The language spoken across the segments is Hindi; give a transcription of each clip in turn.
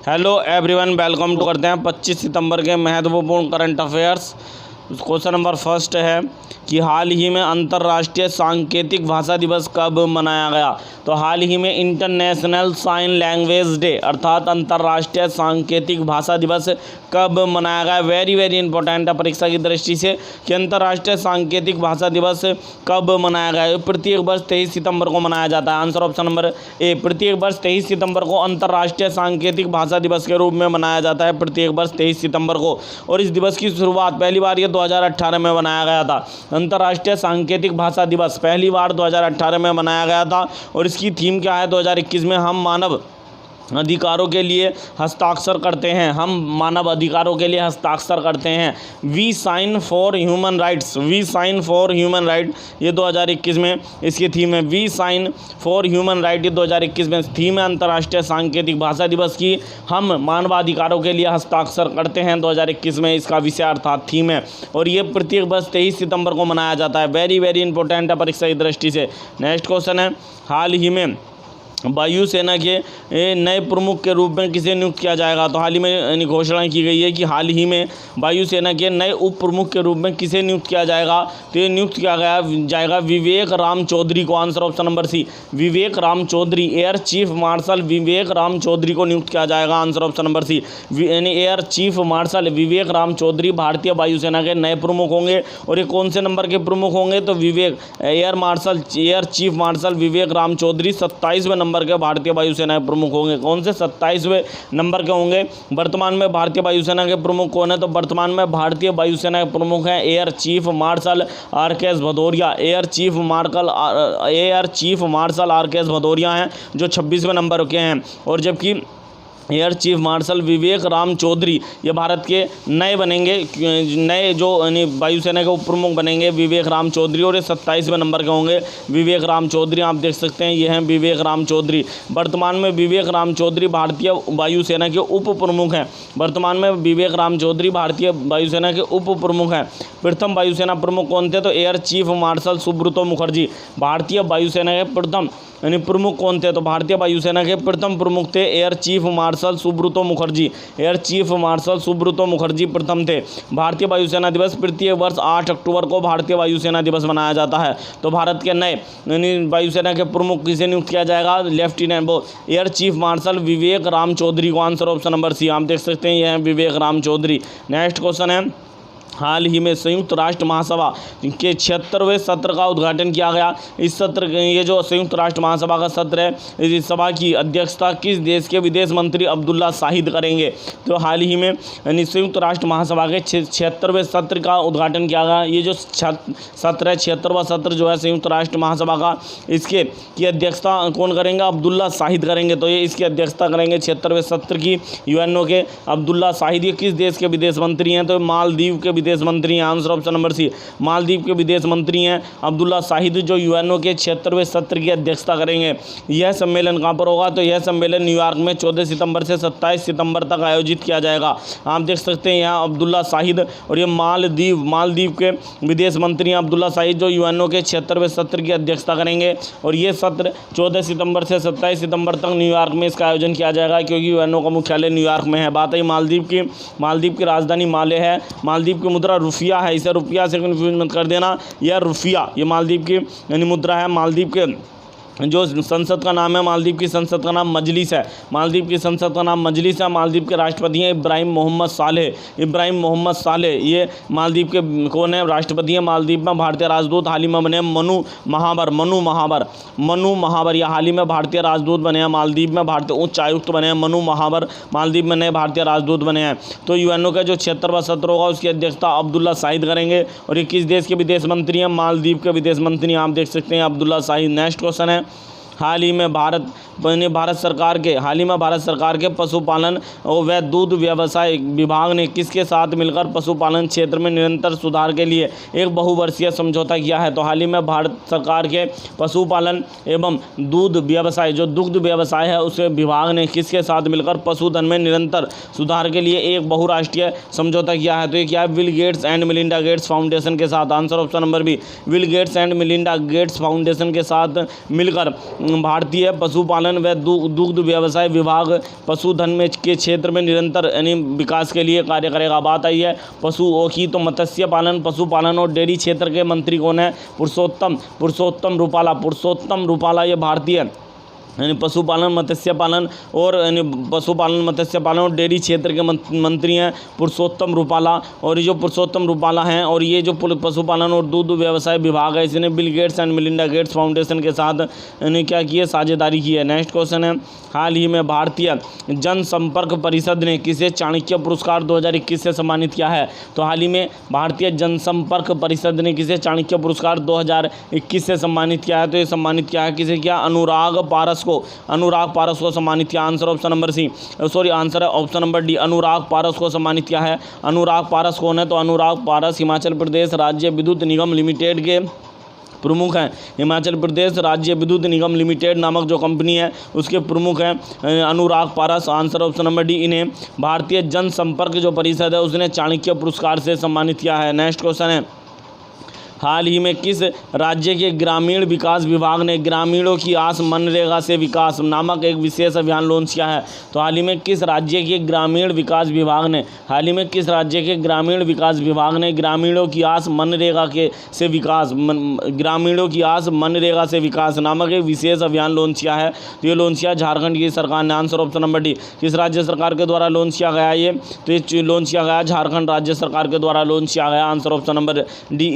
हेलो एवरीवन, वेलकम टू करते हैं 25 सितंबर के महत्वपूर्ण current affairs. Question number first है कि हाल ही में अंतर्राष्ट्रीय सांकेतिक भाषा दिवस कब मनाया गया। तो हाल ही में इंटरनेशनल साइन लैंग्वेज डे अर्थात अंतर्राष्ट्रीय सांकेतिक भाषा दिवस कब मनाया गया। वेरी वेरी इंपॉर्टेंट है परीक्षा की दृष्टि से कि अंतर्राष्ट्रीय सांकेतिक भाषा दिवस कब मनाया गया। प्रत्येक वर्ष 23 सितंबर को मनाया जाता है। आंसर ऑप्शन नंबर ए, प्रत्येक वर्ष 23 सितंबर को अंतर्राष्ट्रीय सांकेतिक भाषा दिवस के रूप में मनाया जाता है। प्रत्येक वर्ष 23 सितंबर को। और इस दिवस की शुरुआत पहली बार ये 2018 में मनाया गया था। अंतर्राष्ट्रीय सांकेतिक भाषा दिवस पहली बार 2018 में मनाया गया था। और इसकी थीम क्या है, 2021 में हम मानव अधिकारों के लिए हस्ताक्षर करते हैं। हम मानव अधिकारों के लिए हस्ताक्षर करते हैं। We sign for human rights, we sign for human right, ये 2021 में इसकी थीम है। We sign for human right, ये 2021 में थीम है अंतर्राष्ट्रीय सांकेतिक भाषा दिवस की। हम मानवाधिकारों के लिए हस्ताक्षर करते हैं 2021 में इसका विषय अर्थात थीम है। और ये प्रत्येक वर्ष 23 सितंबर को मनाया जाता है। वेरी वेरी इंपॉर्टेंट है परीक्षा की दृष्टि से। नेक्स्ट क्वेश्चन है, हाल ही में वायुसेना के नए प्रमुख के रूप में किसे नियुक्त किया जाएगा। तो हाल ही में घोषणा की गई है कि हाल ही में वायुसेना के नए उप प्रमुख के रूप में किसे नियुक्त किया जाएगा। तो ये नियुक्त किया जाएगा विवेक राम चौधरी को। Answer option number C, Vivek Ram Chaudhari, air chief marshal Vivek Ram Chaudhari को नियुक्त किया जाएगा। आंसर ऑप्शन नंबर सी, यानी air chief marshal Vivek Ram Chaudhari भारतीय वायुसेना के नए प्रमुख होंगे। और ये कौन से नंबर के प्रमुख होंगे, तो विवेक air chief marshal Vivek Ram Chaudhary 27वें number के भारतीय वायुसेना के प्रमुख होंगे। कौन से 27वें नंबर के होंगे। वर्तमान में भारतीय वायुसेना के प्रमुख कौन है, तो वर्तमान में भारतीय वायुसेना के प्रमुख हैं air chief marshal RKS. Bhadauria. Air chief marshal RKS. Bhadauria हैं जो 26वें नंबर के हैं। और जबकि air chief marshal Vivek Ram Chaudhari ये भारत के नए बनेंगे, नए जो वायुसेना के उप प्रमुख बनेंगे विवेक राम चौधरी। और ये 27वें नंबर के होंगे विवेक राम चौधरी। आप देख सकते हैं ये हैं विवेक राम चौधरी। वर्तमान में विवेक राम चौधरी भारतीय वायुसेना के उप प्रमुख हैं। वर्तमान में विवेक राम चौधरी भारतीय वायुसेना के उप प्रमुख हैं। प्रथम वायुसेना प्रमुख कौन थे, तो air chief marshal Subroto Mukherjee. भारतीय वायुसेना के प्रथम प्रमुख कौन थे, तो भारतीय वायुसेना के प्रथम प्रमुख थे air chief marshal Subroto Mukherjee. Air chief marshal Subroto Mukherjee प्रथम थे। भारतीय वायुसेना दिवस प्रत्येक वर्ष 8 अक्टूबर को भारतीय वायुसेना दिवस मनाया जाता है। तो भारत के नए वायुसेना के प्रमुख किसे नियुक्त किया जाएगा, lieutenant air chief marshal Vivek Ram Chaudhari को। आंसर ऑप्शन नंबर सी, आप देख सकते हैं यह है विवेक राम चौधरी। नेक्स्ट क्वेश्चन है, हाल ही में संयुक्त राष्ट्र महासभा के 76वें सत्र का उद्घाटन किया गया। इस सत्र, ये जो संयुक्त राष्ट्र महासभा का सत्र है, इस सभा की अध्यक्षता किस देश के विदेश मंत्री अब्दुल्ला शाहिद करेंगे। तो हाल ही में संयुक्त राष्ट्र महासभा के 76वें सत्र का उद्घाटन किया गया। ये जो सत्र है 76वां सत्र जो है संयुक्त राष्ट्र महासभा का, इसके की अध्यक्षता कौन करेंगे, अब्दुल्ला शाहिद करेंगे। तो ये इसकी अध्यक्षता करेंगे 76वें सत्र की यूएनओ के अब्दुल्ला शाहिद। ये किस देश के विदेश मंत्री हैं, तो मालदीव के विदेश मंत्री हैं। Answer option number C, Maldives के विदेश मंत्री हैं अब्दुल्ला शाहिद, जो यूएनओ के 76वें सत्र की अध्यक्षता करेंगे। यह सम्मेलन कहाँ पर होगा, तो यह सम्मेलन न्यूयॉर्क में 14 सितंबर से 27 सितंबर तक आयोजित किया जाएगा। आप देख सकते हैं यहाँ अब्दुल्ला शाहिद, और ये मालदीव के विदेश मंत्री हैं अब्दुल्ला शाहिद, जो यूएनओ के 76वें सत्र की अध्यक्षता करेंगे। और ये सत्र 14 सितंबर से 27 सितंबर तक न्यूयॉर्क में इसका आयोजन किया जाएगा, क्योंकि यूएनओ का मुख्यालय न्यूयॉर्क में है। बात है मालदीव की राजधानी माले है। मालदीव की मुद्रा रुपया है, इसे रुपया से कन्फ्यूज मत कर देना। यह रुपया, ये मालदीव की मुद्रा है। मालदीव के जो संसद का नाम है, मालदीव की संसद का नाम मजलिस है। मालदीव की संसद का नाम मजलिस है। मालदीव के राष्ट्रपति हैं इब्राहिम मोहम्मद सालेह। ये मालदीव के कौन है, राष्ट्रपति हैं। मालदीव में भारतीय राजदूत हाल ही में बने मनु महावर, या हाल ही में भारतीय राजदूत बने हैं। मालदीव में भारतीय उच्च आयुक्त बने हैं मनु महावर, मालदीव में नए भारतीय राजदूत बने हैं। तो यूएनओ का जो 76वां सत्र होगा उसकी अध्यक्षता अब्दुल्ला शाहिद करेंगे। और ये किस देश के विदेश मंत्री हैं, मालदीव के विदेश मंत्री आप देख सकते हैं अब्दुल्ला शाहिद। नेक्स्ट क्वेश्चन है, हाल ही में भारत सरकार के पशुपालन व दूध व्यवसाय विभाग ने किसके साथ मिलकर पशुपालन क्षेत्र में निरंतर सुधार के लिए एक बहुवर्षीय समझौता किया है। तो हाल ही में भारत सरकार के पशुपालन एवं दूध व्यवसाय, जो दुग्ध व्यवसाय है, उस विभाग ने किसके साथ मिलकर पशुधन में निरंतर सुधार के लिए एक बहुराष्ट्रीय समझौता किया है। तो ये क्या है, Bill Gates and Melinda Gates Foundation के साथ। Answer option number B, Bill Gates and Melinda Gates Foundation के साथ मिलकर भारतीय पशुपालन व दुग्ध व्यवसाय विभाग पशुधन में के क्षेत्र में निरंतर विकास के लिए कार्य करेगा। बात आई है पशुओं की, तो मत्स्य पालन, पशुपालन और डेयरी क्षेत्र के मंत्री कौन है? पुरुषोत्तम रूपाला ये भारतीय पशुपालन, मत्स्य पालन और मत्स्य पालन और डेयरी क्षेत्र के मंत्री हैं पुरुषोत्तम रूपाला। और ये जो पुरुषोत्तम रूपाला हैं और ये जो पशुपालन और दूध व्यवसाय विभाग है, इसने bill Gates and Melinda Gates Foundation के साथ क्या की है? साझेदारी की है। नेक्स्ट क्वेश्चन है, हाल ही में भारतीय जनसंपर्क परिषद ने किसे चाणक्य पुरस्कार 2021 से सम्मानित किया है? तो हाल ही में भारतीय जनसंपर्क परिषद ने किसे चाणक्य पुरस्कार 2021 से सम्मानित किया है? तो ये सम्मानित किया है किसे किया? अनुराग पारस को सम्मानित किया। Answer option number C, sorry answer है option number D, Anurag Paras को सम्मानित किया है। अनुराग पारस कौन है? तो अनुराग पारस हिमाचल प्रदेश राज्य विद्युत निगम लिमिटेड के प्रमुख हैं। हिमाचल प्रदेश राज्य विद्युत निगम लिमिटेड नामक जो कंपनी है उसके प्रमुख हैं अनुराग पारस। आंसर ऑप्शन नंबर डी, इन्हें भारतीय जनसंपर्क जो परिषद है उसने चाणक्य पुरस्कार से सम्मानित किया है। नेक्स्ट क्वेश्चन है, हाल ही में किस राज्य के ग्रामीण विकास विभाग ने ग्रामीणों की आस मनरेगा से विकास नामक एक विशेष अभियान लॉन्च किया है? तो हाल ही में किस राज्य के ग्रामीण विकास विभाग ने ग्रामीणों की आस मनरेगा से विकास नामक एक विशेष अभियान लॉन्च किया है? तो ये लॉन्च किया झारखंड की सरकार ने। आंसर ऑप्शन नंबर डी, किस राज्य सरकार के द्वारा लॉन्च किया गया ये? तो ये लॉन्च किया गया झारखंड राज्य सरकार के द्वारा लॉन्च किया गया। आंसर ऑप्शन नंबर डी,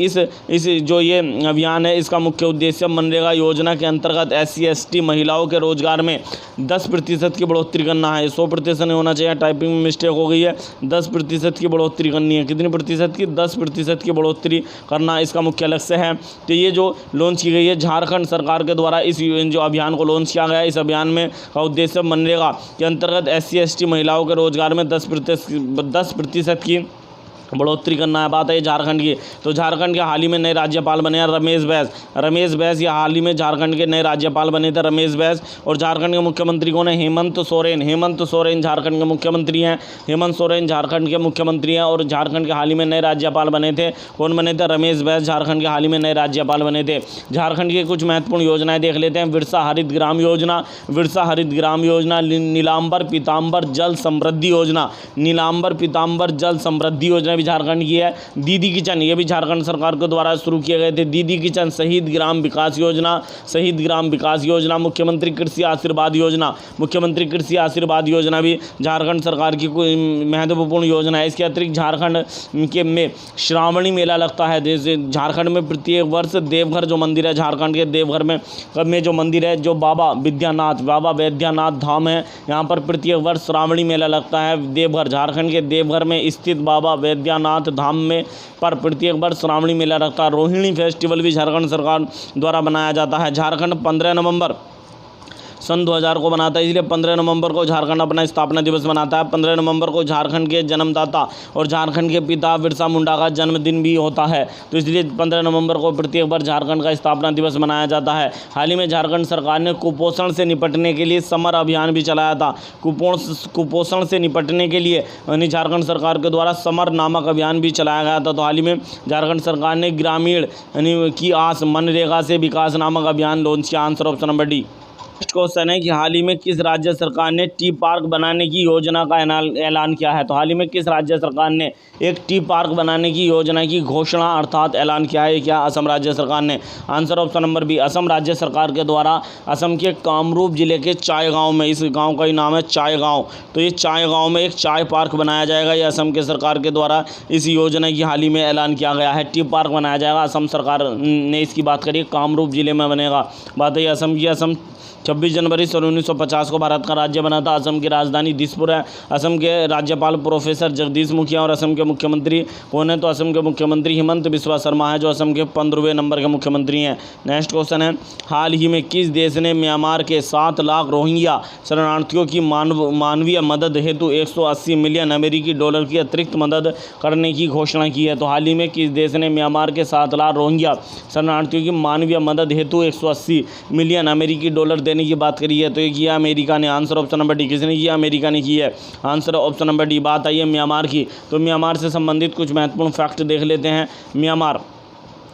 इस जो ये अभियान है इसका मुख्य उद्देश्य मनरेगा योजना के अंतर्गत SC/ST महिलाओं के रोजगार में 10% की बढ़ोतरी करना है। 100% नहीं होना चाहिए, टाइपिंग में मिस्टेक हो गई है। 10% की बढ़ोतरी करनी है। कितनी प्रतिशत की? 10% की बढ़ोतरी करना इसका मुख्य लक्ष्य है। तो ये जो लॉन्च की गई है झारखंड सरकार के द्वारा, इस जो अभियान को लॉन्च किया गया है, इस अभियान में का उद्देश्य मनरेगा के अंतर्गत SC/ST महिलाओं के रोजगार में 10% की बढ़ोतरी करना है। बात है झारखंड की, तो झारखंड के हाल ही में नए राज्यपाल बने हैं रमेश बैस। ये हाल ही में झारखंड के नए राज्यपाल बने थे रमेश बैस। और झारखंड के मुख्यमंत्री कौन है? हेमंत सोरेन झारखंड के मुख्यमंत्री हैं। हेमंत सोरेन झारखंड के मुख्यमंत्री हैं और झारखंड के हाल ही में नए राज्यपाल बने थे। कौन बने थे? रमेश बैस झारखंड के हाल ही में नए राज्यपाल बने थे। झारखंड की कुछ महत्वपूर्ण योजनाएं देख लेते हैं। विरसा हरित ग्राम योजना, नीलांबर पीताम्बर जल समृद्धि योजना भी झारखंड की है। दीदी किचन, ये भी झारखंड सरकार के द्वारा शुरू किए गए थे। दीदी किचन, शहीद ग्राम विकास योजना, मुख्यमंत्री कृषि आशीर्वाद योजना भी झारखंड सरकार की कोई महत्वपूर्ण योजना है। इसके अतिरिक्त झारखंड के में श्रावणी मेला लगता है। जैसे झारखंड में प्रत्येक वर्ष देवघर जो मंदिर है, झारखंड के देवघर में जो मंदिर है, जो बाबा वैद्यनाथ धाम है, यहाँ पर प्रत्येक वर्ष श्रावणी मेला लगता है। देवघर, झारखंड के देवघर में स्थित बाबा वैद्यनाथ धाम में पर प्रत्येक वर्ष श्रावणी मेला लगता है। रोहिणी फेस्टिवल भी झारखंड सरकार द्वारा बनाया जाता है। झारखंड 15 नवंबर सन 2000 को बनाता है, इसलिए 15 नवंबर को झारखंड अपना स्थापना दिवस मनाता है। 15 नवंबर को झारखंड के जन्मदाता और झारखंड के पिता बिरसा मुंडा का जन्मदिन भी होता है, तो इसलिए 15 नवंबर को प्रत्येक बार झारखंड का स्थापना दिवस मनाया जाता है। हाल ही में झारखंड सरकार ने कुपोषण से निपटने के लिए समर अभियान भी चलाया था। कुपोषण से निपटने के लिए झारखंड सरकार के द्वारा समर नामक अभियान भी चलाया गया था। तो हाल ही में झारखंड सरकार ने ग्रामीण की आस मनरेगा से विकास नामक अभियान लॉन्च किया। Answer option number D. Next question है कि हाल ही में किस राज्य सरकार ने टी पार्क बनाने की योजना का ऐलान किया है? तो हाल ही में किस राज्य सरकार ने एक टी पार्क बनाने की योजना की घोषणा अर्थात ऐलान किया है? क्या असम राज्य सरकार ने? Answer option number B, Assam राज्य सरकार के द्वारा असम के कामरूप जिले के चाय गांव में, इस गांव का ही नाम है चाय गांव, तो ये चाय गांव में एक चाय पार्क बनाया जाएगा। ये असम के सरकार के द्वारा इस योजना की हाल ही में ऐलान किया गया है। टी पार्क बनाया जाएगा, असम सरकार ने इसकी बात करी, कामरूप जिले में बनेगा। बात है असम की। असम 26 जनवरी सन 1950 को भारत का राज्य बना था। असम की राजधानी दिसपुर है। असम के राज्यपाल प्रोफेसर जगदीश मुखिया और असम के मुख्यमंत्री कौन है? तो असम के मुख्यमंत्री हिमंत बिस्वा शर्मा है, जो असम के 15वें नंबर के मुख्यमंत्री हैं। नेक्स्ट क्वेश्चन है, हाल ही में किस देश ने म्यांमार के 7 लाख रोहिंग्या शरणार्थियों की मानवीय मदद हेतु 180 मिलियन अमेरिकी डॉलर की अतिरिक्त मदद करने की घोषणा की है? तो हाल ही में किस देश ने म्यांमार के 7 लाख रोहिंग्या शरणार्थियों की मानवीय मदद हेतु 180 मिलियन अमेरिकी डॉलर देने की बात करी है? तो ये किया अमेरिका ने। Answer option number D. किसने किया? अमेरिका ने की है। Answer option number D. बात आई है म्यांमार की, तो म्यांमार से संबंधित कुछ महत्वपूर्ण फैक्ट देख लेते हैं।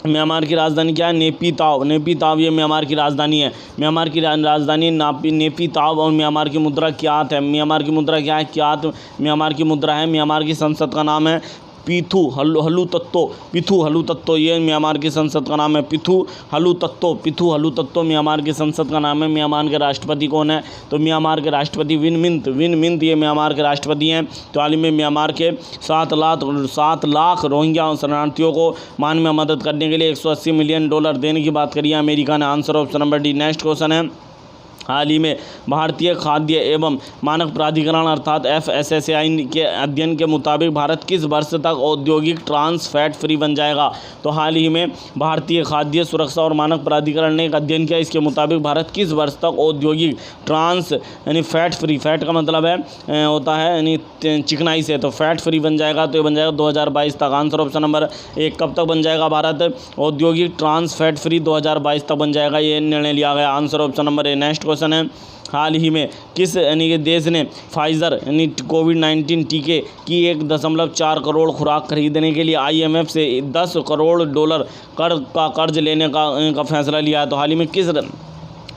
म्यांमार की राजधानी क्या है? नेपीताव। नेपीताव ये म्यांमार की राजधानी है। म्यांमार की राजधानी नेपीताव। और म्यांमार की मुद्रा क्यात है। म्यांमार की मुद्रा क्या है? क्यात म्यांमार की मुद्रा है। म्यांमार की संसद का नाम है पिथु हलुतत्तो। पिथु हलुतत्तो ये म्यांमार की संसद का नाम है। पिथु हलुतत्तो। पिथु हलुतत्तो म्यांमार की संसद का नाम है। म्यांमार के राष्ट्रपति कौन है? तो म्यांमार के राष्ट्रपति विन मिंत ये म्यांमार के राष्ट्रपति हैं। तो हाल ही में म्यांमार के 7 लाख रोहिंग्या शरणार्थियों को मान में मदद करने के लिए $180 मिलियन देने की बात करी है अमेरिका ने। Answer option number D. Next question है, हाल ही में भारतीय खाद्य एवं मानक प्राधिकरण अर्थात FSSAI के अध्ययन के मुताबिक भारत किस वर्ष तक औद्योगिक ट्रांस फैट फ्री बन जाएगा? तो हाल ही में भारतीय खाद्य सुरक्षा और मानक प्राधिकरण ने एक अध्ययन किया। इसके मुताबिक भारत किस वर्ष तक औद्योगिक ट्रांस यानी फैट फ्री, फैट का मतलब है होता है यानी चिकनाई से, तो फैट फ्री बन जाएगा। तो ये बन जाएगा 2022 तक। Answer option number 1। कब तक बन जाएगा भारत औद्योगिक ट्रांस फैट फ्री? 2022 तक बन जाएगा, ये निर्णय लिया गया। Answer option number A. Next question है, हाल ही में किस यानी कि देश ने फाइज़र यानी कोविड-19 टीके की 1.4 करोड़ खुराक खरीदने के लिए IMF से $10 करोड़ कर्ज लेने का फैसला लिया है? तो हाल ही में किस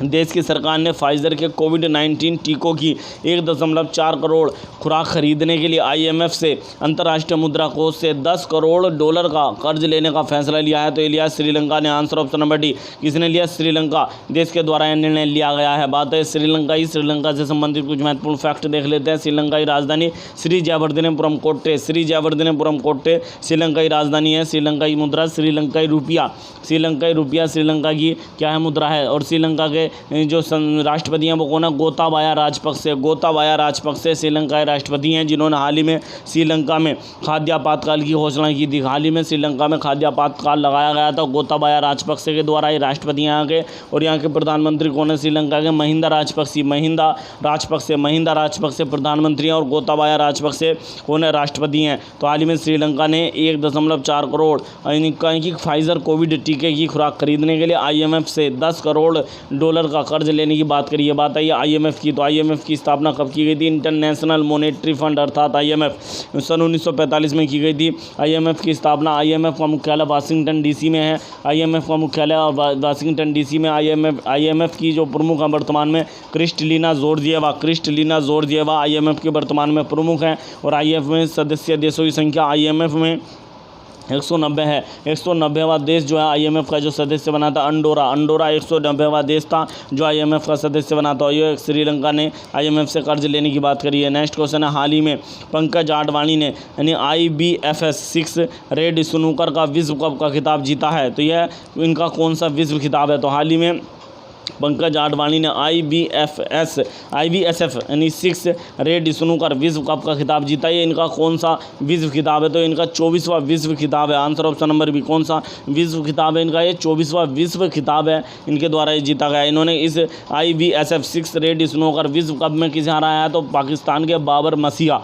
देश की सरकार ने फाइज़र के कोविड-19 टीकों की 1.4 करोड़ खुराक खरीदने के लिए IMF से अंतर्राष्ट्रीय मुद्रा कोष से $10 करोड़ का कर्ज लेने का फैसला लिया है? तो ये लिया श्रीलंका ने। Answer option number D. किसने लिया? श्रीलंका देश के द्वारा यह निर्णय लिया गया है। बात है श्रीलंका से संबंधित कुछ महत्वपूर्ण फैक्ट देख लेते हैं। श्रीलंका की राजधानी श्री जयवर्धनेपुरम कोट्टे। श्री जयवर्धनेपुरम कोट्टे श्रीलंका की राजधानी है। श्रीलंका की मुद्रा श्रीलंकाई रुपया। श्रीलंकाई रुपया श्रीलंका की क्या है? मुद्रा है। और श्रीलंका के जो राष्ट्रपति हैं वो कौन है? गोताबाया राजपक्षे। गोताबाया राजपक्षे श्रीलंका के राष्ट्रपति हैं, जिन्होंने हाल ही में श्रीलंका में खाद्य आपातकाल की घोषणा की थी। हाल ही में श्रीलंका में खाद्य आपातकाल लगाया गया था गोताबाया राजपक्षे के द्वारा। ये राष्ट्रपति यहाँ के। और यहाँ के प्रधानमंत्री कौन है? श्रीलंका के महिंदा राजपक्षे प्रधानमंत्री हैं और गोताबाया राजपक्षे कौन है? राष्ट्रपति हैं। तो हाल ही में श्रीलंका ने 1.4 करोड़ यानी फाइज़र कोविड टीके की खुराक खरीदने के लिए IMF से $10 करोड़ का कर्ज लेने की बात करी है। बात आई IMF की। तो IMF की स्थापना कब की गई थी? इंटरनेशनल मॉनेटरी फंड अर्थात IMF सन 1945 में की गई थी। IMF की स्थापना, IMF का मुख्यालय वाशिंगटन DC में है। IMF का मुख्यालय वाशिंगटन DC में। IMF की जो प्रमुख हैं वर्तमान में क्रिस्टलिना जॉर्जिएवा IMF के वर्तमान में प्रमुख हैं। और IMF में सदस्य देशों की संख्या IMF में 190 है। 190वां देश जो है IMF का जो सदस्य बना था अंडोरा 190वां देश था जो IMF का सदस्य बना था। ये श्रीलंका ने IMF से कर्ज लेने की बात करी है। नेक्स्ट क्वेश्चन है, हाल ही में पंकज आडवाणी ने यानी IBFS 6 रेड स्नूकर का विश्व कप का खिताब जीता है। तो यह इनका कौन सा विश्व खिताब है? तो हाल ही में पंकज आडवाणी ने IBSF यानी 6 रेड स्नूकर विश्व कप का खिताब जीता। ये इनका कौन सा विश्व खिताब है? तो इनका 24वां विश्व खिताब है। Answer option number B. कौन सा विश्व खिताब है इनका? ये 24वां विश्व खिताब है, इनके द्वारा ये जीता गया। इन्होंने इस IBSF 6 रेड स्नूकर विश्व कप में किसे हराया है? तो पाकिस्तान के बाबर मसीह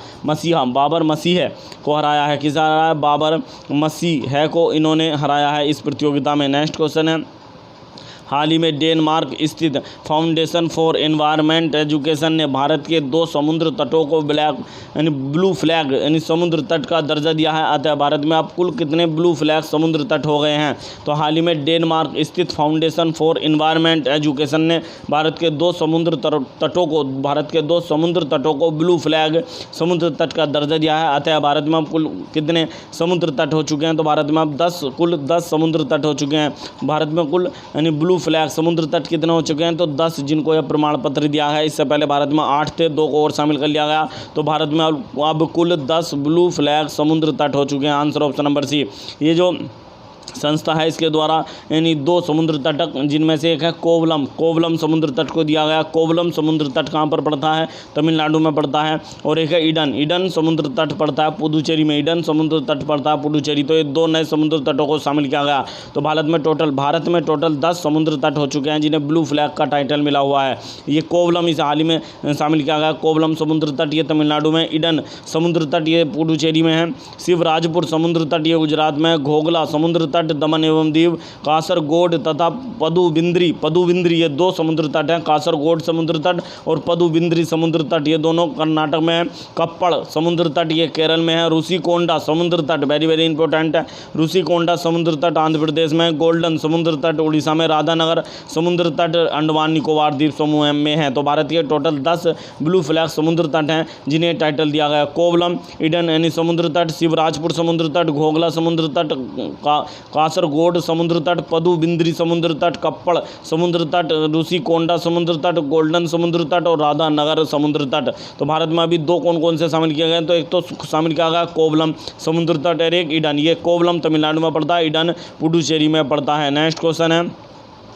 को हराया है। किसे हराया है? बाबर मसीह को इन्होंने हराया है इस प्रतियोगिता में। नेक्स्ट क्वेश्चन है, हाल ही में डेनमार्क स्थित फाउंडेशन फॉर एनवायरनमेंट एजुकेशन ने भारत के 2 समुद्र तटों को ब्लू फ्लैग यानी समुद्र तट का दर्जा दिया है। अतः भारत में अब कुल कितने ब्लू फ्लैग समुद्र तट हो गए हैं? तो हाल ही में डेनमार्क स्थित फाउंडेशन फॉर एनवायरनमेंट एजुकेशन ने भारत के 2 समुद्र तटों को ब्लू फ्लैग समुद्र तट का दर्जा दिया है। अतः भारत में अब कुल कितने समुद्र तट हो चुके हैं? तो भारत में अब कुल 10 समुद्र तट हो चुके हैं। भारत में कुल यानी ब्लू फ्लैग समुद्र तट कितने हो चुके हैं? तो 10, जिनको यह प्रमाण पत्र दिया है। इससे पहले भारत में 8 थे, 2 को और शामिल कर लिया गया। तो भारत में अब कुल 10 ब्लू फ्लैग समुद्र तट हो चुके हैं। Answer option number C. ये जो संस्था है इसके द्वारा यानी 2 समुद्र तट, जिनमें से एक है कोवलम समुद्र तट को दिया गया। कोवलम समुद्र तट कहाँ पर पड़ता है? तमिलनाडु में पड़ता है। और एक है ईडन समुद्र तट पड़ता है पुडुचेरी में। ईडन समुद्र तट पड़ता है पुडुचेरी। तो ये 2 नए समुद्र तटों को शामिल किया गया। तो भारत में टोटल 10 समुद्र तट हो चुके हैं जिन्हें ब्लू फ्लैग का टाइटल मिला हुआ है। ये कोवलम इसे हाल ही में शामिल किया गया। कोवलम समुद्र तट ये तमिलनाडु में, ईडन समुद्र तट ये पुडुचेरी में है, शिवराजपुर समुद्र तट ये गुजरात में, घोघला समुद्र तट, दमन एवं दीव, कासरगोड तथा पदुबिंद्री ये 2 समुद्र तट हैं। कासरगोड समुद्र तट और पदुबिंद्री समुद्र तट ये दोनों कर्नाटक में है। कप्पड़ समुद्र तट ये केरल में है। रुशिकोंडा समुद्र तट वेरी वेरी इंपॉर्टेंट है, रुशिकोंडा समुद्र तट आंध्र प्रदेश में। गोल्डन समुद्र तट उड़ीसा में। राधानगर समुद्र तट अंडमान निकोबार द्वीप समूह में है। तो भारत के टोटल 10 ब्लू फ्लैग समुद्र तट हैं जिन्हें टाइटल दिया गया। कोवलम, ईडन यानी समुद्र तट, शिवराजपुर समुद्र तट, घोघला समुद्र तट, कासरगोड समुद्र तट, पदुबिंद्री समुद्र तट, कप्पड़ समुद्र तट, रुशिकोंडा समुद्र तट, गोल्डन समुद्र तट और राधानगर समुद्र तट। तो भारत में अभी 2 कौन कौन से शामिल किए गए हैं? तो एक तो शामिल किया गया कोवलम समुद्र तट और एक ईडन। ये कोवलम तमिलनाडु में पड़ता है, ईडन पुडुचेरी में पड़ता है। नेक्स्ट क्वेश्चन है,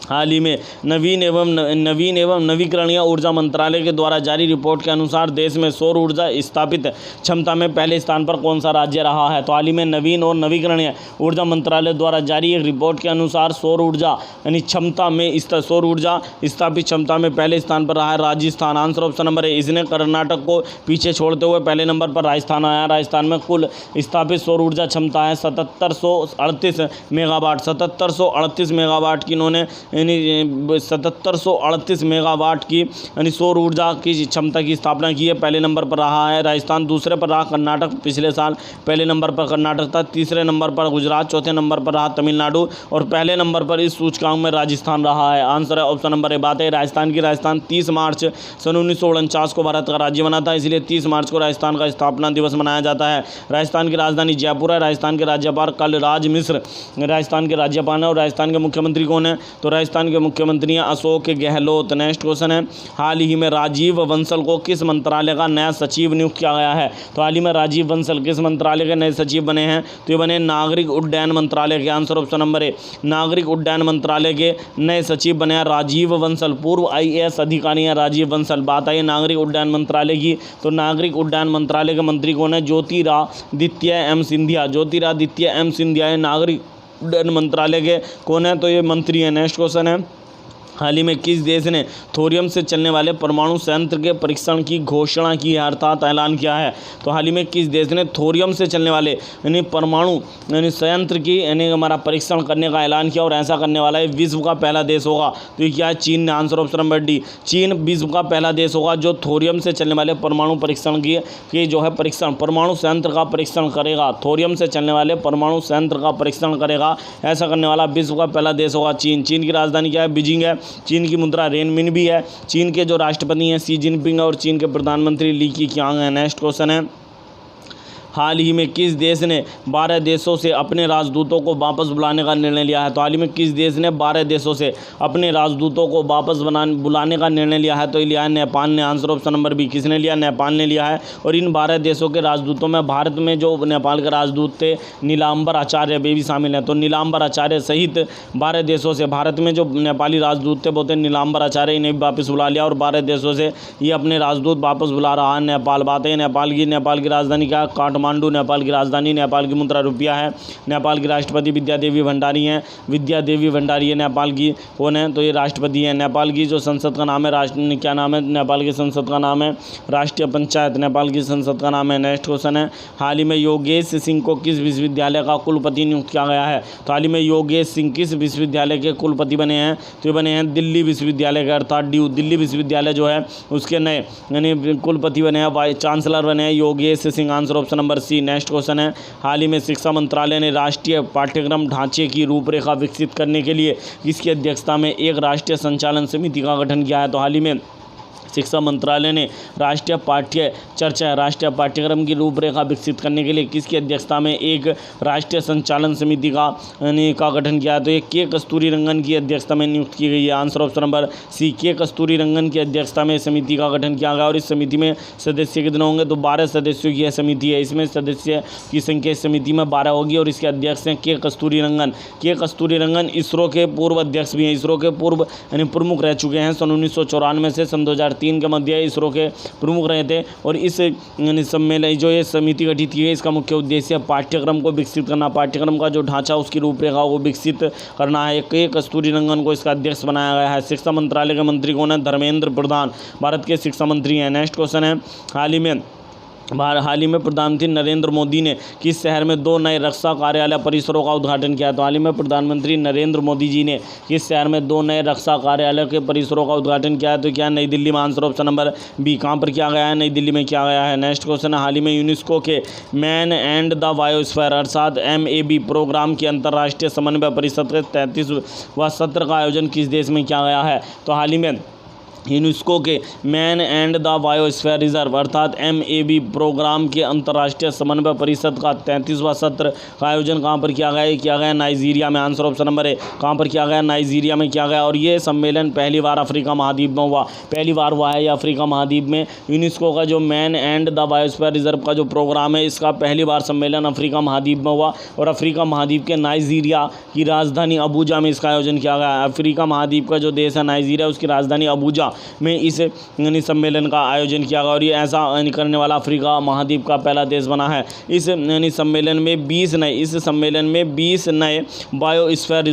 हाल ही में नवीन एवं नवीकरणीय ऊर्जा मंत्रालय के द्वारा जारी रिपोर्ट के अनुसार देश में सौर ऊर्जा स्थापित क्षमता में पहले स्थान पर कौन सा राज्य रहा है? तो हाल ही में नवीन और नवीकरणीय ऊर्जा मंत्रालय द्वारा जारी एक रिपोर्ट के अनुसार सौर ऊर्जा यानी क्षमता में सौर ऊर्जा स्थापित क्षमता में पहले स्थान पर रहा है राजस्थान। आंसर ऑप्शन नंबर है। इसने कर्नाटक को पीछे छोड़ते हुए पहले नंबर पर राजस्थान आया। राजस्थान में कुल स्थापित सौर ऊर्जा क्षमता है 7738 मेगावाट। 7738 मेगावाट की इन्होंने 7738 मेगावाट की यानी सौर ऊर्जा की क्षमता की स्थापना की है। पहले नंबर पर रहा है राजस्थान, दूसरे पर रहा कर्नाटक, पिछले साल पहले नंबर पर कर्नाटक था, तीसरे नंबर पर गुजरात, चौथे नंबर पर रहा तमिलनाडु और पहले नंबर पर इस सूचकांक में राजस्थान रहा है। आंसर है ऑप्शन नंबर ए। बात है राजस्थान की। राजस्थान 30 मार्च सन 1949 को भारत का राज्य बना था, इसलिए 30 मार्च को राजस्थान का स्थापना दिवस मनाया जाता है। राजस्थान की राजधानी जयपुर है। राजस्थान के राज्यपाल कलराज मिश्र राजस्थान के राज्यपाल हैं और राजस्थान के मुख्यमंत्री कौन है? तो राजस्थान के मुख्यमंत्री हैं अशोक गहलोत। नेक्स्ट क्वेश्चन है, हाल ही में राजीव बंसल को किस मंत्रालय का नया सचिव नियुक्त किया गया है? तो हाल ही में राजीव बंसल किस मंत्रालय के नए सचिव बने हैं? तो ये बने नागरिक उड्डयन मंत्रालय के। आंसर ऑप्शन नंबर ए, नागरिक उड्डयन मंत्रालय के नए सचिव बने हैं राजीव बंसल। पूर्व IAS अधिकारी हैं राजीव बंसल। बात आई नागरिक उड्डयन मंत्रालय की, तो नागरिक उड्डयन मंत्रालय के मंत्री कौन है? ज्योतिरादित्य एम सिंधिया। ज्योतिरादित्य एम सिंधिया नागरिक उड्डयन मंत्रालय के कौन है? तो ये मंत्री हैं। नेक्स्ट क्वेश्चन है, हाल ही में किस देश ने थोरियम से चलने वाले परमाणु संयंत्र के परीक्षण की घोषणा की है अर्थात ऐलान किया है? तो हाल ही में किस देश ने थोरियम से चलने वाले यानी परमाणु यानी संयंत्र की यानी हमारा परीक्षण करने का ऐलान किया और ऐसा करने वाला है विश्व का पहला देश होगा? तो ये क्या है? चीन ने। आंसर ऑप्शन नंबर डी, चीन विश्व का पहला देश होगा जो थोरियम से चलने वाले परमाणु परीक्षण की जो है परीक्षण परमाणु संयंत्र का परीक्षण करेगा। थोरियम से चलने वाले परमाणु संयंत्र का परीक्षण करेगा, ऐसा करने वाला विश्व का पहला देश होगा चीन। चीन की राजधानी क्या है? बीजिंग है। चीन की मुद्रा रेनमिन भी है। चीन के जो राष्ट्रपति हैं शी जिनपिंग और चीन के प्रधानमंत्री ली कीqiang हैं। नेक्स्ट क्वेश्चन है, हाल ही में किस देश ने 12 देशों से अपने राजदूतों को वापस बुलाने का निर्णय लिया है? तो हाल ही में किस देश ने 12 देशों से अपने राजदूतों को वापस बुलाने का निर्णय लिया है? तो ये लिया है नेपाल ने। आंसर ऑप्शन नंबर बी, किसने लिया? नेपाल ने लिया है। और इन 12 देशों के राजदूतों में भारत में जो नेपाल के राजदूत थे नीलांबर आचार्य वे भी शामिल हैं। तो नीलांबर आचार्य सहित 12 देशों से भारत में जो नेपाली राजदूत थे वो थे नीलांबर आचार्य, इन्हें भी वापस बुला लिया और 12 देशों से ये अपने राजदूत वापस बुला रहा है नेपाल। बात है नेपाल की राजधानी क्या है? काठमांडू नेपाल की राजधानी। नेपाल की मुद्रा रुपया है। नेपाल की राष्ट्रपति विद्या देवी भंडारी हैं। विद्या देवी भंडारी है नेपाल की कौन है? तो ये राष्ट्रपति हैं। नेपाल की जो संसद का नाम है क्या नाम है? नेपाल की संसद का नाम है राष्ट्रीय पंचायत। नेपाल की संसद का नाम है। नेक्स्ट क्वेश्चन है, हाल ही में योगेश सिंह को किस विश्वविद्यालय का कुलपति नियुक्त किया गया है? तो हाल ही में योगेश सिंह किस विश्वविद्यालय के कुलपति बने हैं? तो ये बने हैं दिल्ली विश्वविद्यालय के अर्थात DU दिल्ली विश्वविद्यालय जो है उसके नए यानी कुलपति बने हैं, वाइस चांसलर बने हैं Yogesh Singh. Answer option number C. Next question है, हाल ही में शिक्षा मंत्रालय ने राष्ट्रीय पाठ्यक्रम ढांचे की रूपरेखा विकसित करने के लिए किसकी अध्यक्षता में एक राष्ट्रीय संचालन समिति का गठन किया है? तो हाल ही में शिक्षा मंत्रालय ने राष्ट्रीय पाठ्यक्रम की रूपरेखा विकसित करने के लिए किसकी अध्यक्षता में एक राष्ट्रीय संचालन समिति का गठन किया है? तो ये के कस्तूरी रंगन की अध्यक्षता में नियुक्त की गई है। आंसर ऑप्शन नंबर सी, के कस्तूरी रंगन की अध्यक्षता में समिति का गठन किया गया और इस समिति में सदस्य कितने होंगे? तो 12 सदस्यों की यह समिति है। इसमें सदस्य की संख्या इस समिति में 12 होगी और इसके अध्यक्ष हैं के कस्तूरी रंगन। के कस्तूरी रंगन इसरो के पूर्व अध्यक्ष भी हैं। इसरो के पूर्व यानी प्रमुख रह चुके हैं। सन 1994 से सन 2003 के मध्य इसरो के प्रमुख रहे थे और इस सम्मेलन जो ये समिति गठित की है इसका मुख्य उद्देश्य पाठ्यक्रम को विकसित करना, पाठ्यक्रम का जो ढांचा उसकी रूपरेखा को विकसित करना है। के कस्तूरी रंगन को इसका अध्यक्ष बनाया गया है। शिक्षा मंत्रालय के मंत्री कौन है? धर्मेंद्र प्रधान भारत के शिक्षा मंत्री हैं। नेक्स्ट क्वेश्चन है, हाल ही में हाल ही में प्रधानमंत्री नरेंद्र मोदी ने किस शहर में 2 नए रक्षा कार्यालय परिसरों का उद्घाटन किया? तो हाल ही में प्रधानमंत्री नरेंद्र मोदी जी ने किस शहर में 2 नए रक्षा कार्यालय के परिसरों का उद्घाटन किया है? तो क्या नई दिल्ली में? Answer option number B. कहाँ पर किया गया है? नई दिल्ली में किया गया है। नेक्स्ट क्वेश्चन है, हाल ही में यूनेस्को के मैन एंड द बायोस्फीयर अर्थात MAB प्रोग्राम की अंतर्राष्ट्रीय समन्वय परिषद के 33वां सत्र का आयोजन किस देश में किया गया है? तो हाल ही में यूनेस्को के man and the biosphere reserve अर्थात MAB प्रोग्राम के अंतर्राष्ट्रीय समन्वय परिषद का 33वां सत्र का आयोजन कहाँ पर किया गया है? किया गया नाइजीरिया में। आंसर ऑप्शन नंबर है। कहाँ पर किया गया? नाइजीरिया में किया गया। और ये सम्मेलन पहली बार अफ्रीका महाद्वीप में हुआ, पहली बार हुआ है ये अफ्रीका महाद्वीप में। यूनेस्को का जो man and the biosphere reserve का जो प्रोग्राम है, इसका पहली बार सम्मेलन अफ्रीका महाद्वीप में हुआ और अफ्रीका महाद्वीप के नाइजीरिया की राजधानी अबूजा में इसका आयोजन किया गया है। अफ्रीका महाद्वीप का जो देश है नाइजीरिया, उसकी राजधानी अबूजा में इस सम्मेलन का आयोजन किया गया और ये ऐसा करने वाला अफ्रीका महाद्वीप का पहला देश बना है। इस सम्मेलन में 20 नए बायोस्फीयर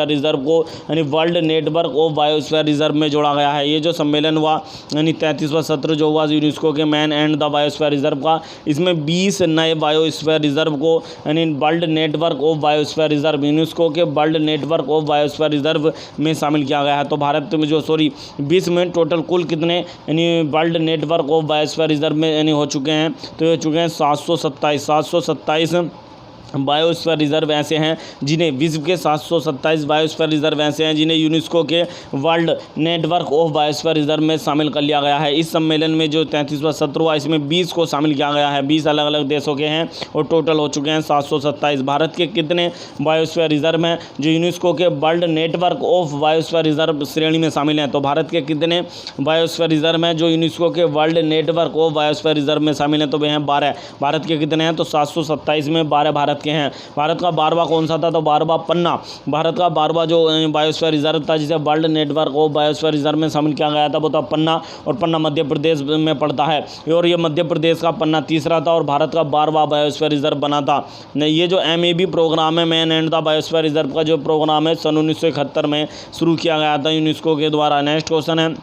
रिजर्व को world network of biosphere reserve में जोड़ा गया है। ये जो सम्मेलन हुआ 33वां सत्र जो हुआ यूनेस्को के man and the biosphere reserve का, इसमें 20 नए बायोस्फीयर रिजर्व को world network of biosphere reserve, UNESCO के world network of biosphere reserve में शामिल किया गया है। तो भारत में जो विश्व में टोटल कुल कितने world network of biosphere reserve में हो चुके हैं? तो ये हो चुके हैं 727 बायोस्फीयर रिजर्व ऐसे हैं जिन्हें विश्व के 727 बायोस्फीयर रिजर्व ऐसे हैं जिन्हें यूनेस्को के world network of biosphere reserve में शामिल कर लिया गया है। इस सम्मेलन में जो 33वां सत्र हुआ, इसमें 20 को शामिल किया गया है। 20 अलग अलग देशों के हैं और टोटल हो चुके हैं 727। भारत के कितने बायोस्फीयर रिजर्व हैं जो यूनेस्को के world network of biosphere reserve श्रेणी में शामिल हैं? तो भारत के कितने बायोस्फीयर रिजर्व हैं जो यूनेस्को के world network of biosphere reserve में शामिल हैं? तो वे हैं 12। भारत के कितने हैं? तो 727 में 12 भारत के हैं। भारत का 12वां कौन सा था? तो 12वां पन्ना। भारत का 12वां जो बायोस्फीयर रिजर्व था जिसे world network of biosphere reserve में शामिल किया गया था वो था पन्ना, और पन्ना मध्य प्रदेश में पड़ता है और ये मध्य प्रदेश का पन्ना तीसरा था और भारत का 12वां बायोस्फीयर रिजर्व बना था। ये जो MAB प्रोग्राम है, man and the biosphere reserve का जो प्रोग्राम है सन 1971 में शुरू किया गया था यूनेस्को के द्वारा। नेक्स्ट क्वेश्चन है,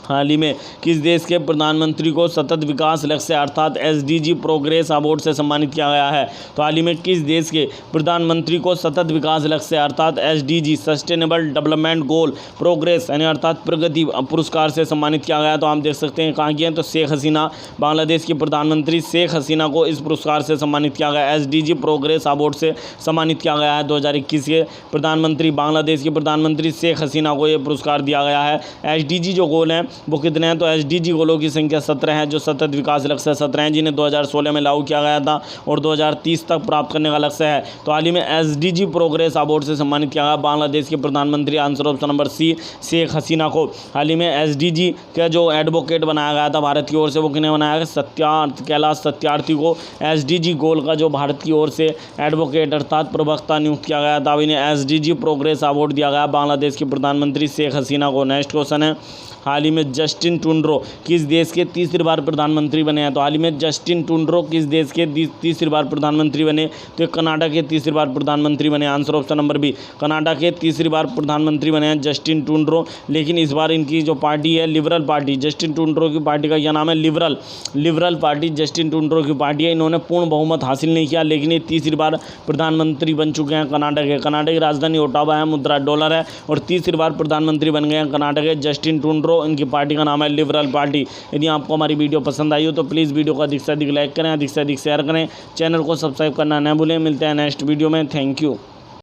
हाल ही में किस देश के प्रधानमंत्री को सतत विकास लक्ष्य अर्थात SDG प्रोग्रेस अवार्ड से सम्मानित किया गया है? तो हाल ही में किस देश के प्रधानमंत्री को सतत विकास लक्ष्य अर्थात SDG sustainable development goal progress अर्थात प्रगति पुरस्कार से सम्मानित किया गया? तो हम देख सकते हैं कहाँ किए हैं, तो शेख हसीना, बांग्लादेश की प्रधानमंत्री शेख हसीना को इस पुरस्कार से सम्मानित किया गया। SDG प्रोग्रेस अवार्ड से सम्मानित किया गया है 2021 के प्रधानमंत्री, बांग्लादेश की प्रधानमंत्री शेख हसीना को ये पुरस्कार दिया गया है। SDG जो गोल हैं वो कितने हैं? तो SDG गोलों की संख्या 17 है, जो सतत विकास लक्ष्य 17 हैं जिन्हें 2016 में लागू किया गया था और 2030 तक प्राप्त करने का लक्ष्य है। तो हाल ही में SDG प्रोग्रेस अवार्ड से सम्मानित किया गया बांग्लादेश के प्रधानमंत्री, answer option number C, Sheikh Hasina को। हाल ही में SDG का जो एडवोकेट बनाया गया था भारत की ओर से, वो किन्हें बनाया गया? कैलाश सत्यार्थी को SDG गोल का जो भारत की ओर से एडवोकेट अर्थात प्रवक्ता नियुक्त किया गया था, इन्हें SDG प्रोग्रेस अवार्ड दिया गया बांग्लादेश की प्रधानमंत्री शेख हसीना को। नेक्स्ट क्वेश्चन है, हाल ही में जस्टिन ट्रूडो किस देश के तीसरी बार प्रधानमंत्री बने हैं? तो हाल ही में जस्टिन ट्रूडो किस देश के तीसरी बार प्रधानमंत्री बने? तो ये कनाडा के तीसरी बार प्रधानमंत्री बने। Answer option number B, Canada के तीसरी बार प्रधानमंत्री बने हैं जस्टिन ट्रूडो। लेकिन इस बार इनकी जो पार्टी है लिबरल पार्टी, जस्टिन ट्रूडो की पार्टी का क्या नाम है? लिबरल पार्टी जस्टिन ट्रूडो की पार्टी है। इन्होंने पूर्ण बहुमत हासिल नहीं किया लेकिन ये तीसरी बार प्रधानमंत्री बन चुके हैं कनाडा के। कनाडा की राजधानी ओटावा है, मुद्रा डॉलर है और तीसरी बार प्रधानमंत्री बन गए हैं कनाडा के जस्टिन ट्रूडो। इनकी पार्टी का नाम है लिबरल पार्टी। यदि आपको हमारी वीडियो पसंद आई हो तो प्लीज़ वीडियो को अधिक से अधिक लाइक करें, अधिक से अधिक शेयर करें, चैनल को सब्सक्राइब करना न भूलें। मिलते हैं नेक्स्ट वीडियो में। Thank you.